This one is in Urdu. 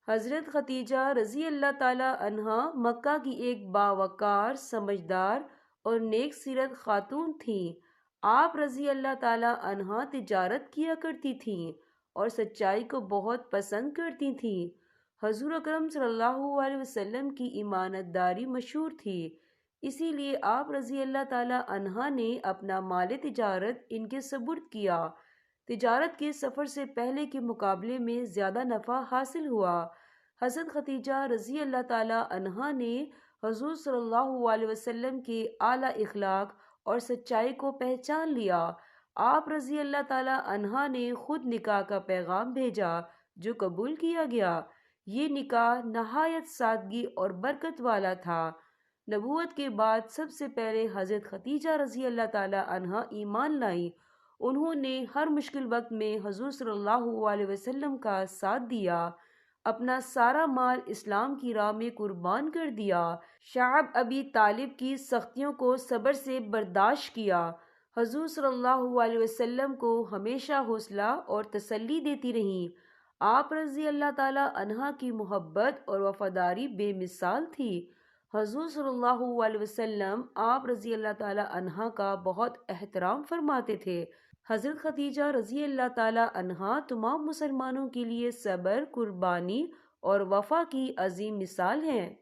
حضرت ختیجہ رضی اللہ تعالی عنہا مکہ کی ایک باوقار، سمجھدار اور نیک سیرت خاتون تھیں۔ آپ رضی اللہ تعالی عنہا تجارت کیا کرتی تھیں اور سچائی کو بہت پسند کرتی تھیں۔ حضور اکرم صلی اللہ علیہ وسلم کی امانت داری مشہور تھی، اسی لیے آپ رضی اللہ تعالی عنہا نے اپنا مال تجارت ان کے سپرد کیا۔ تجارت کے سفر سے پہلے کے مقابلے میں زیادہ نفع حاصل ہوا۔ حضرت ختیجہ رضی اللہ تعالی عنہا نے حضور صلی اللہ علیہ وسلم کے اعلیٰ اخلاق اور سچائی کو پہچان لیا۔ آپ رضی اللہ تعالی عنہا نے خود نکاح کا پیغام بھیجا جو قبول کیا گیا۔ یہ نکاح نہایت سادگی اور برکت والا تھا۔ نبوت کے بعد سب سے پہلے حضرت ختیجہ رضی اللہ تعالی عنہا ایمان لائیں۔ انہوں نے ہر مشکل وقت میں حضور صلی اللہ علیہ وسلم کا ساتھ دیا، اپنا سارا مال اسلام کی راہ میں قربان کر دیا، شعب ابی طالب کی سختیوں کو صبر سے برداشت کیا، حضور صلی اللہ علیہ وسلم کو ہمیشہ حوصلہ اور تسلی دیتی رہیں۔ آپ رضی اللہ تعالی عنہا کی محبت اور وفاداری بے مثال تھی۔ حضور صلی اللہ علیہ وسلم آپ رضی اللہ تعالی عنہا کا بہت احترام فرماتے تھے۔ حضرت ختیجہ رضی اللہ تعالی عنہا تمام مسلمانوں کے لیے صبر، قربانی اور وفا کی عظیم مثال ہیں۔